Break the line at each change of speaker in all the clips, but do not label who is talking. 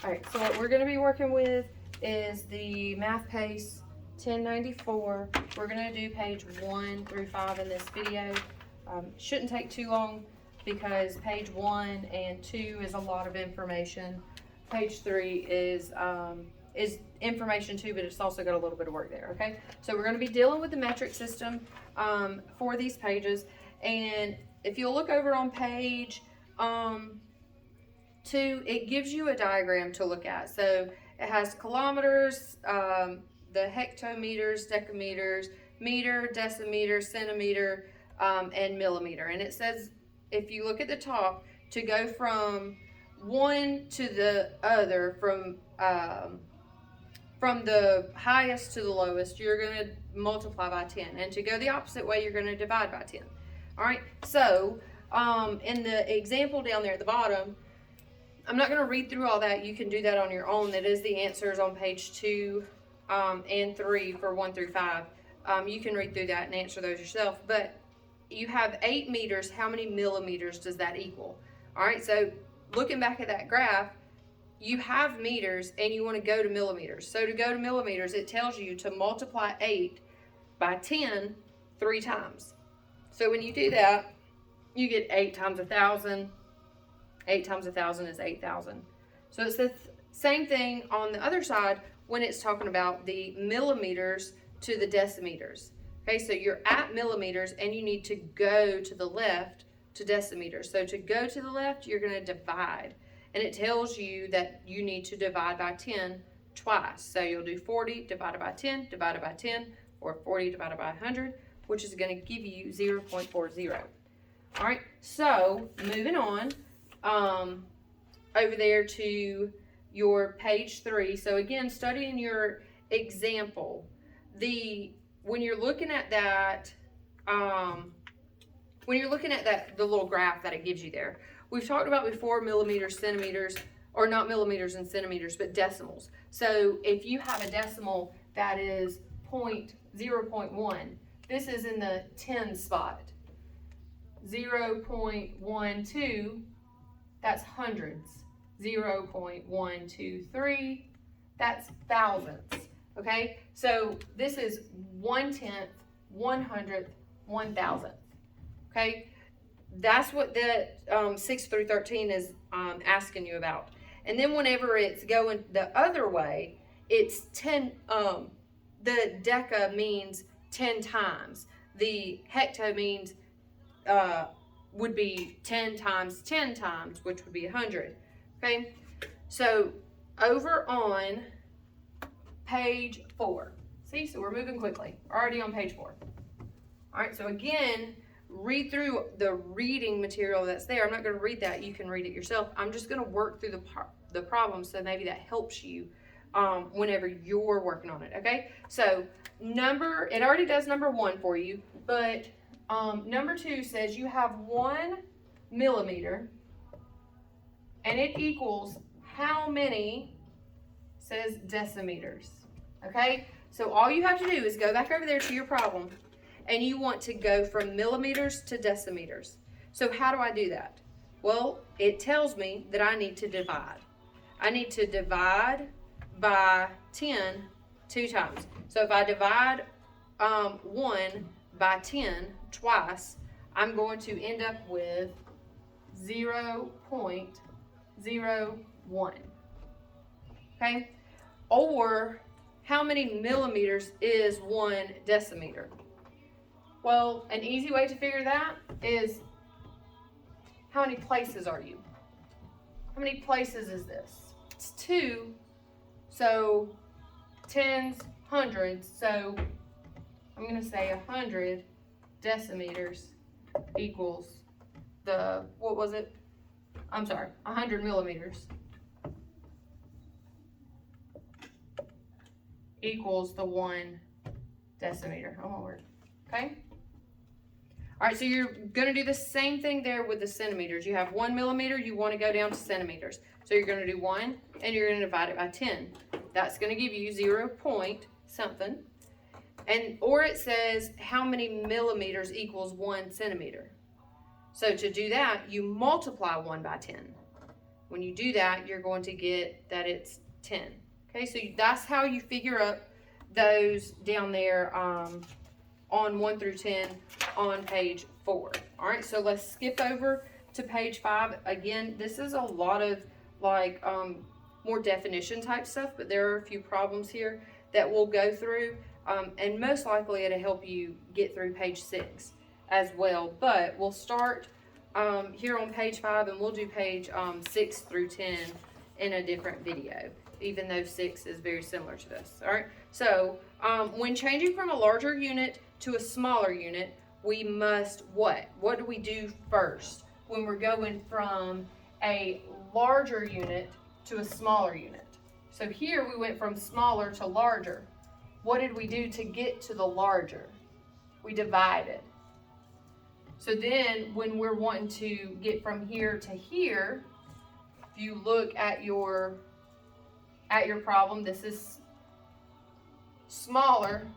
All right, so what we're going to be working with is the Math Pace 1094. We're going to do page 1 through 5 in this video. Shouldn't take too long because page 1 and 2 is a lot of information. Page 3 is information too, but it's also got a little bit of work there, okay? So we're going to be dealing with the metric system for these pages. And if you'll look over on page 2, it gives you a diagram to look at. So it has kilometers, the hectometers, decameters, meter, decimeter, centimeter, and millimeter. And it says, if you look at the top, to go from one to the other, from the highest to the lowest, you're going to multiply by 10. And to go the opposite way, you're going to divide by 10. All right, so in the example down there at the bottom, I'm not going to read through all that. You can do that on your own. That is the answers on page 2 and 3 for 1 through 5. You can read through that and answer those yourself. But you have 8 meters. How many millimeters does that equal? All right, so looking back at that graph, you have meters and you want to go to millimeters. So to go to millimeters, it tells you to multiply 8 by 10 3 times. So when you do that, you get 8 times 1,000. 8 times 1,000 is 8,000. So it's the same thing on the other side when it's talking about the millimeters to the decimeters. Okay, so you're at millimeters and you need to go to the left to decimeters. So to go to the left, you're going to divide. And it tells you that you need to divide by 10 twice. So you'll do 40 divided by 10 divided by 10, or 40 divided by 100, which is going to give you 0.40. All right, so moving on over there to your page 3. So again, studying your example, when you're looking at that, the little graph that it gives you there, we've talked about before millimeters, centimeters, or not millimeters and centimeters, but decimals. So if you have a decimal that is 0.1, this is in the 10 spot. 0.12, that's hundreds. 0.123, that's thousandths. Okay, so this is 1/10, 100th, 1,000th. Okay, that's what the 6 through 13 is asking you about. And then whenever it's going the other way, it's 10. The deca means 10 times. The hecto means would be 10 times 10 times, which would be 100. Okay, so over on page 4. See, so we're moving quickly. We're already on page 4. All right, so again, read through the reading material that's there. I'm not going to read that. You can read it yourself. I'm just going to work through the problem, so maybe that helps you whenever you're working on it. Okay, so it already does number 1 for you, but number 2 says you have 1 millimeter, and it equals how many, says decimeters. Okay, so all you have to do is go back over there to your problem, and you want to go from millimeters to decimeters. So how do I do that? Well, it tells me that I need to divide. I need to divide by 10 2 times. So if I divide 1 by 10 twice, I'm going to end up with 0.01. Okay? Or how many millimeters is 1 decimeter? Well, an easy way to figure that is, how many places are you? How many places is this? It's 2, so tens, hundreds, so I'm going to say 100 decimeters equals 100 millimeters equals the 1 decimeter. Oh my word. Okay? All right, so you're going to do the same thing there with the centimeters. You have 1 millimeter, you want to go down to centimeters. So you're going to do 1, and you're going to divide it by 10. That's going to give you 0 point something. Or it says how many millimeters equals 1 centimeter. So to do that, you multiply 1 by 10. When you do that, you're going to get that it's 10. Okay, so that's how you figure up those down there on 1 through 10 on page 4. All right, so let's skip over to page 5. Again, this is a lot of like more definition type stuff, but there are a few problems here that we'll go through, and most likely it'll help you get through page 6 as well. But we'll start here on page 5, and we'll do page 6 through 10 in a different video, even though 6 is very similar to this. All right, so when changing from a larger unit to a smaller unit, we must what? What do we do first when we're going from a larger unit to a smaller unit? So here we went from smaller to larger. What did we do to get to the larger? We divided. So then when we're wanting to get from here to here, if you look at your problem, this is smaller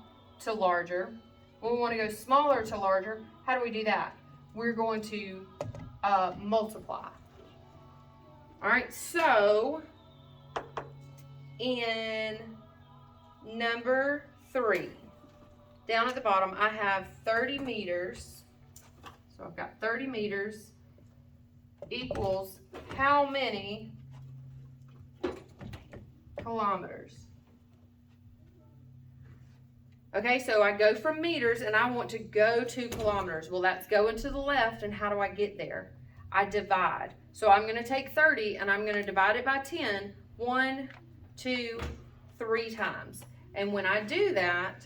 to larger. When we want to go smaller to larger, how do we do that? We're going to multiply. All right, so in number 3, down at the bottom, I have 30 meters. So I've got 30 meters equals how many kilometers? Okay, so I go from meters and I want to go to kilometers. Well, that's going to the left, and how do I get there? I divide. So I'm going to take 30 and I'm going to divide it by 10 1, 2, 3 times. And when I do that,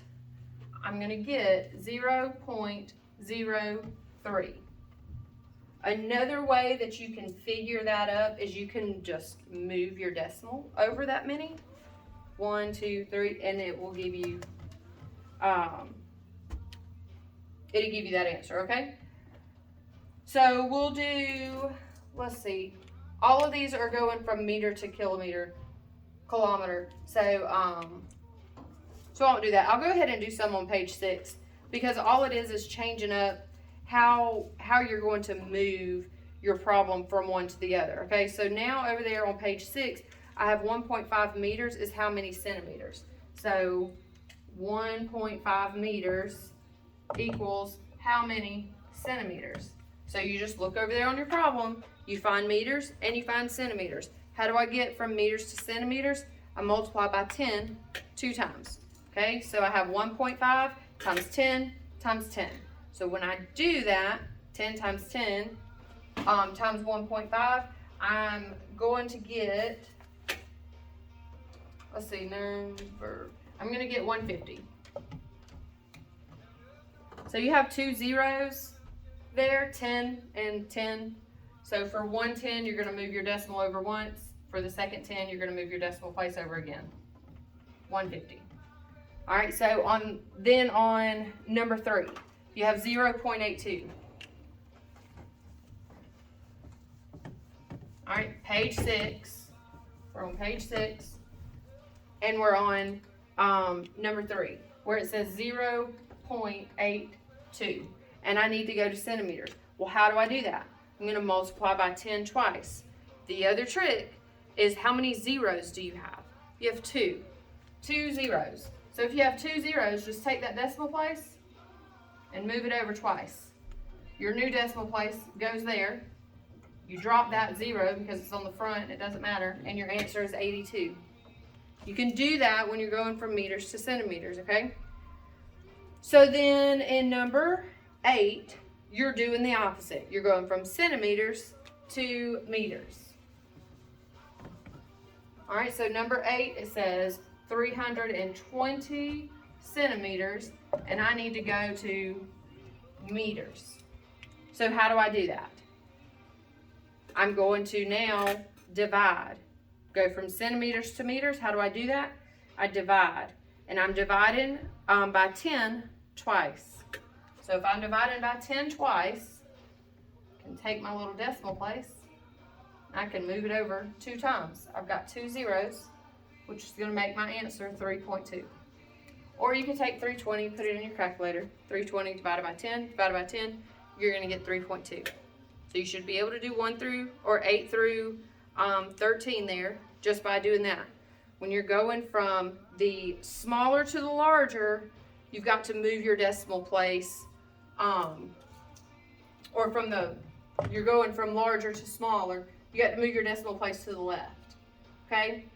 I'm going to get 0.03. Another way that you can figure that up is you can just move your decimal over that many. 1, 2, 3, and it will give you that answer, okay? So we'll do, let's see, all of these are going from meter to kilometer, kilometer. So I won't do that. I'll go ahead and do some on page 6, because all it is changing up how you're going to move your problem from one to the other. Okay, so now over there on page 6, I have 1.5 meters is how many centimeters. So 1.5 meters equals how many centimeters. So you just look over there on your problem, you find meters and you find centimeters. How do I get from meters to centimeters? I multiply by 10 2 times. Okay, so I have 1.5 times 10 times 10. So when I do that, 10 times 10 times 1.5, I'm going to get, let's see, I'm going to get 150. So you have 2 zeros there, 10 and 10. So for 110, you're going to move your decimal over once. For the second 10, you're going to move your decimal place over again. 150. All right, so on number 3, you have 0.82. All right, page 6. We're on page 6, and we're on number 3, where it says 0.82, and I need to go to centimeters. Well, how do I do that? I'm going to multiply by 10 twice. The other trick is, how many zeros do you have? You have 2 zeros. So if you have 2 zeros, just take that decimal place and move it over twice. Your new decimal place goes there. You drop that 0 because it's on the front, it doesn't matter, and your answer is 82. You can do that when you're going from meters to centimeters, okay? So then in number 8, you're doing the opposite. You're going from centimeters to meters. All right, so number 8, it says 320 centimeters, and I need to go to meters. So how do I do that? I'm going to now divide. Go from centimeters to meters. How do I do that? I divide. And I'm dividing by 10 twice. So if I'm dividing by 10 twice, I can take my little decimal place. I can move it over 2 times. I've got 2 zeros, which is going to make my answer 3.2. Or you can take 320, put it in your calculator. 320 divided by 10, you're going to get 3.2. So you should be able to do 8 through 13 there just by doing that. When you're going from the smaller to the larger, you've got to move your decimal place, or you're going from larger to smaller, you got to move your decimal place to the left, okay?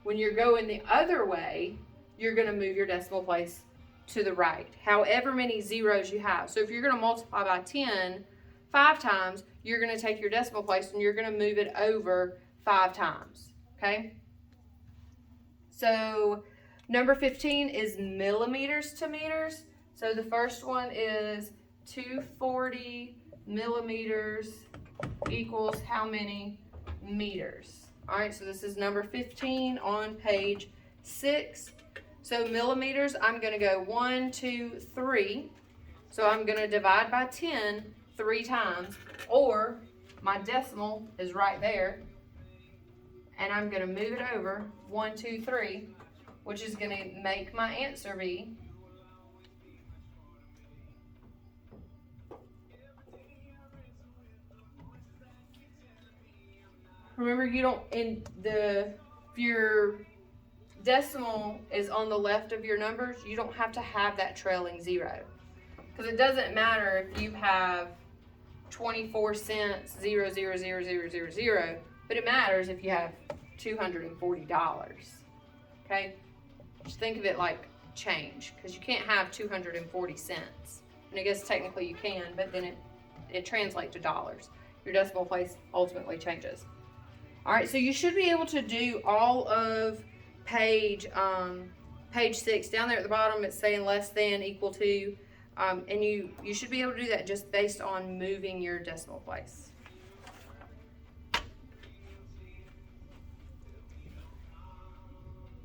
When you're going the other way, you're gonna move your decimal place to the right, however many zeros you have. So if you're gonna multiply by 10 5 times, you're gonna take your decimal place and you're gonna move it over 5 times, okay? So number 15 is millimeters to meters. So the first one is 240 millimeters equals how many meters? All right, so this is number 15 on page 6. So millimeters, I'm gonna go 1, 2, 3. So I'm gonna divide by 10 3 times, or my decimal is right there, and I'm gonna move it over 1, 2, 3, which is gonna make my answer be remember, if your decimal is on the left of your numbers, you don't have to have that trailing zero. Because it doesn't matter if you have 24 cents, 0, 0, 0, 0, 0, 0, but it matters if you have $240. Okay? Just think of it like change, because you can't have 240 cents. And I guess technically you can, but then it translates to dollars. Your decimal place ultimately changes. All right, so you should be able to do all of page 6. Down there at the bottom, it's saying less than, equal to, and you should be able to do that just based on moving your decimal place.